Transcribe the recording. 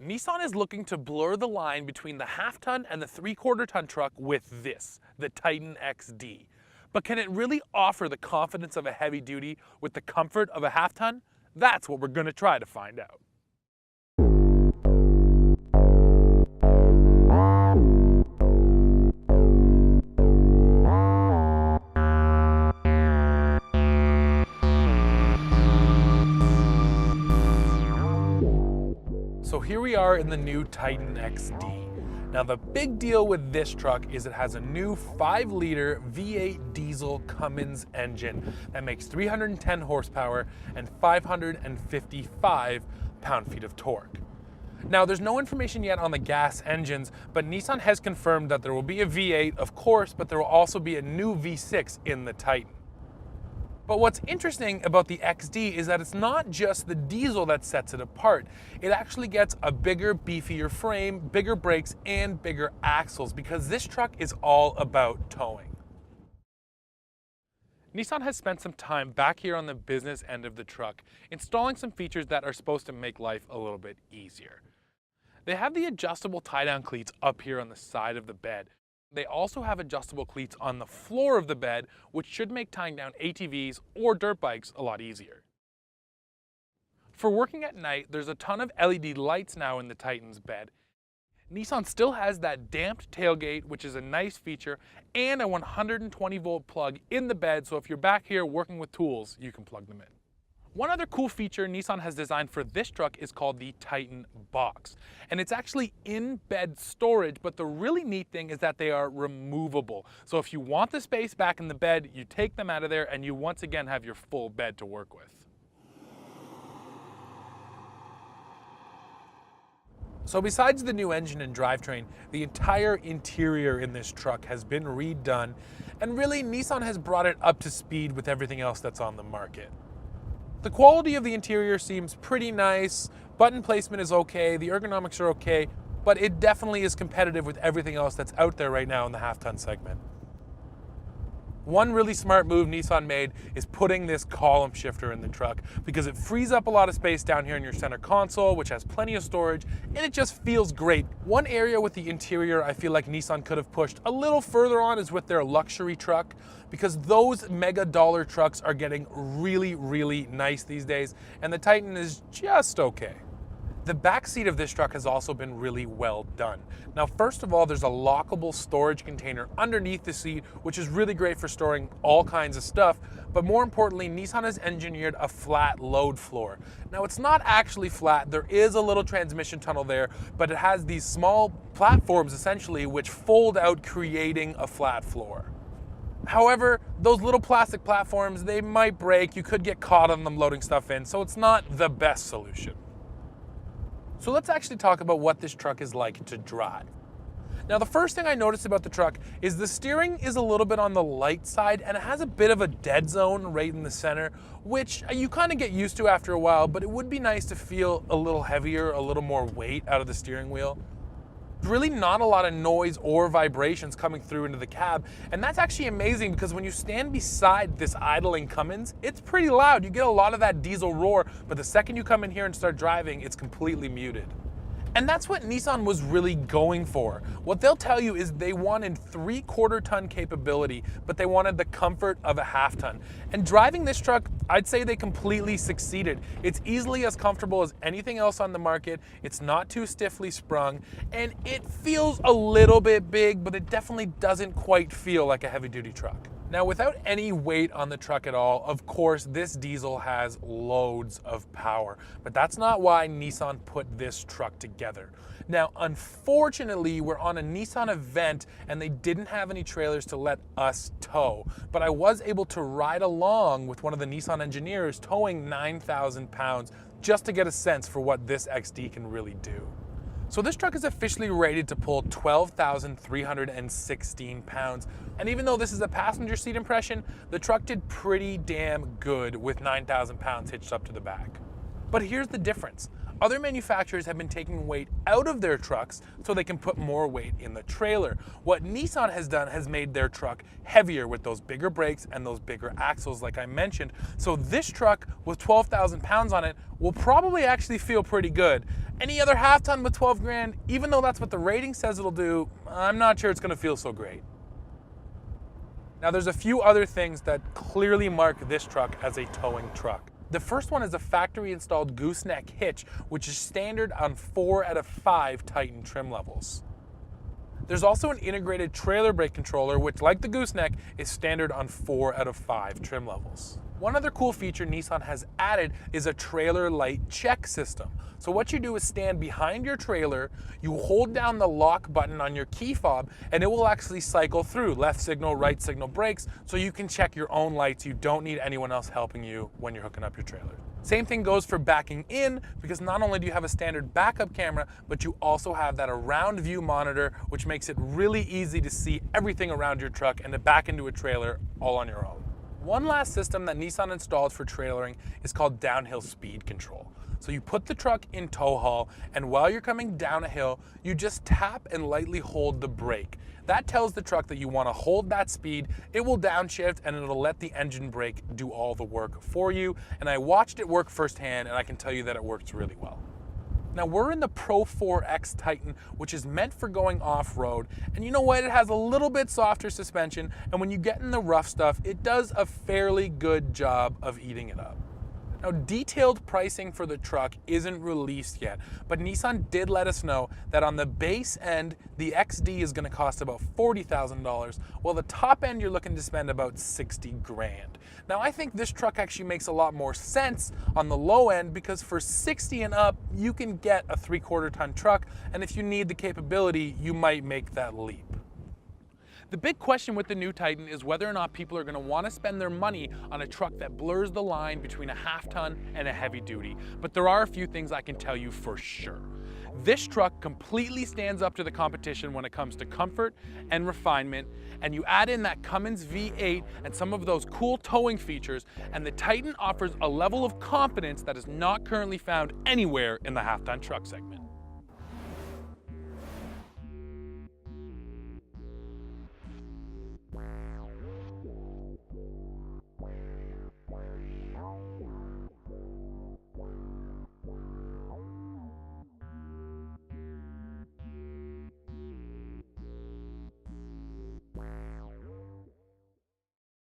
Nissan is looking to blur the line between the half-ton and the three-quarter-ton truck with this, the Titan XD. But can it really offer the confidence of a heavy duty with the comfort of a half-ton? That's what we're going to try to find out. So here we are in the new Titan XD. Now the big deal with this truck is it has a new 5-liter V8 diesel Cummins engine that makes 310 horsepower and 555 pound-feet of torque. Now there's no information yet on the gas engines, but Nissan has confirmed that there will be a V8, of course, but there will also be a new V6 in the Titan. But what's interesting about the XD is that it's not just the diesel that sets it apart. It actually gets a bigger, beefier frame, bigger brakes, and bigger axles because this truck is all about towing. Nissan has spent some time back here on the business end of the truck installing some features that are supposed to make life a little bit easier. They have the adjustable tie-down cleats up here on the side of the bed. They also have adjustable cleats on the floor of the bed, which should make tying down ATVs or dirt bikes a lot easier. For working at night, there's a ton of LED lights now in the Titan's bed. Nissan still has that damped tailgate, which is a nice feature, and a 120-volt plug in the bed, so if you're back here working with tools, you can plug them in. One other cool feature Nissan has designed for this truck is called the Titan Box. And it's actually in-bed storage, but the really neat thing is that they are removable. So if you want the space back in the bed, you take them out of there and you once again have your full bed to work with. So besides the new engine and drivetrain, the entire interior in this truck has been redone, and really Nissan has brought it up to speed with everything else that's on the market. The quality of the interior seems pretty nice, button placement is okay, the ergonomics are okay, but it definitely is competitive with everything else that's out there right now in the half-ton segment. One really smart move Nissan made is putting this column shifter in the truck because it frees up a lot of space down here in your center console, which has plenty of storage, and it just feels great. One area with the interior I feel like Nissan could have pushed a little further on is with their luxury truck, because those mega dollar trucks are getting really, really nice these days, and the Titan is just okay. The back seat of this truck has also been really well done. Now, first of all, there's a lockable storage container underneath the seat, which is really great for storing all kinds of stuff. But more importantly, Nissan has engineered a flat load floor. Now, it's not actually flat. There is a little transmission tunnel there, but it has these small platforms essentially which fold out, creating a flat floor. However, those little plastic platforms, they might break. You could get caught on them loading stuff in, so it's not the best solution. So let's actually talk about what this truck is like to drive. Now, the first thing I noticed about the truck is the steering is a little bit on the light side and it has a bit of a dead zone right in the center, which you kind of get used to after a while, but it would be nice to feel a little heavier, a little more weight out of the steering wheel. Really not a lot of noise or vibrations coming through into the cab, and that's actually amazing because when you stand beside this idling Cummins, it's pretty loud. You get a lot of that diesel roar, but the second you come in here and start driving, it's completely muted. And that's what Nissan was really going for. What they'll tell you is they wanted 3/4-ton capability, but they wanted the comfort of a half-ton. And driving this truck, I'd say they completely succeeded. It's easily as comfortable as anything else on the market. It's not too stiffly sprung, and it feels a little bit big, but it definitely doesn't quite feel like a heavy-duty truck. Now, without any weight on the truck at all, of course, this diesel has loads of power, but that's not why Nissan put this truck together. Now, unfortunately, we're on a Nissan event and they didn't have any trailers to let us tow, but I was able to ride along with one of the Nissan engineers towing 9,000 pounds just to get a sense for what this XD can really do. So this truck is officially rated to pull 12,316 pounds. And even though this is a passenger seat impression, the truck did pretty damn good with 9,000 pounds hitched up to the back. But here's the difference. Other manufacturers have been taking weight out of their trucks so they can put more weight in the trailer. What Nissan has done has made their truck heavier with those bigger brakes and those bigger axles like I mentioned. So this truck with 12,000 pounds on it will probably actually feel pretty good. Any other half ton with 12 grand, even though that's what the rating says it'll do, I'm not sure it's gonna feel so great. Now there's a few other things that clearly mark this truck as a towing truck. The first one is a factory installed gooseneck hitch, which is standard on 4 out of 5 Titan trim levels. There's also an integrated trailer brake controller, which, like the gooseneck, is standard on 4 out of 5 trim levels. One other cool feature Nissan has added is a trailer light check system. So what you do is stand behind your trailer, you hold down the lock button on your key fob, and it will actually cycle through left signal, right signal, brakes, so you can check your own lights. You don't need anyone else helping you when you're hooking up your trailer. Same thing goes for backing in, because not only do you have a standard backup camera, but you also have that around view monitor, which makes it really easy to see everything around your truck and to back into a trailer all on your own. One last system that Nissan installed for trailering is called downhill speed control. So you put the truck in tow haul, and while you're coming down a hill, you just tap and lightly hold the brake. That tells the truck that you want to hold that speed. It will downshift and it'll let the engine brake do all the work for you. And I watched it work firsthand, and I can tell you that it works really well. Now we're in the Pro 4X Titan, which is meant for going off-road. And you know what? It has a little bit softer suspension, and when you get in the rough stuff, it does a fairly good job of eating it up. Now, detailed pricing for the truck isn't released yet, but Nissan did let us know that on the base end, the XD is going to cost about $40,000, while the top end you're looking to spend about 60 grand. Now, I think this truck actually makes a lot more sense on the low end, because for 60 and up, you can get a 3/4 ton truck, and if you need the capability, you might make that leap. The big question with the new Titan is whether or not people are going to want to spend their money on a truck that blurs the line between a half ton and a heavy duty. But there are a few things I can tell you for sure. This truck completely stands up to the competition when it comes to comfort and refinement, and you add in that Cummins V8 and some of those cool towing features, and the Titan offers a level of confidence that is not currently found anywhere in the half-ton truck segment.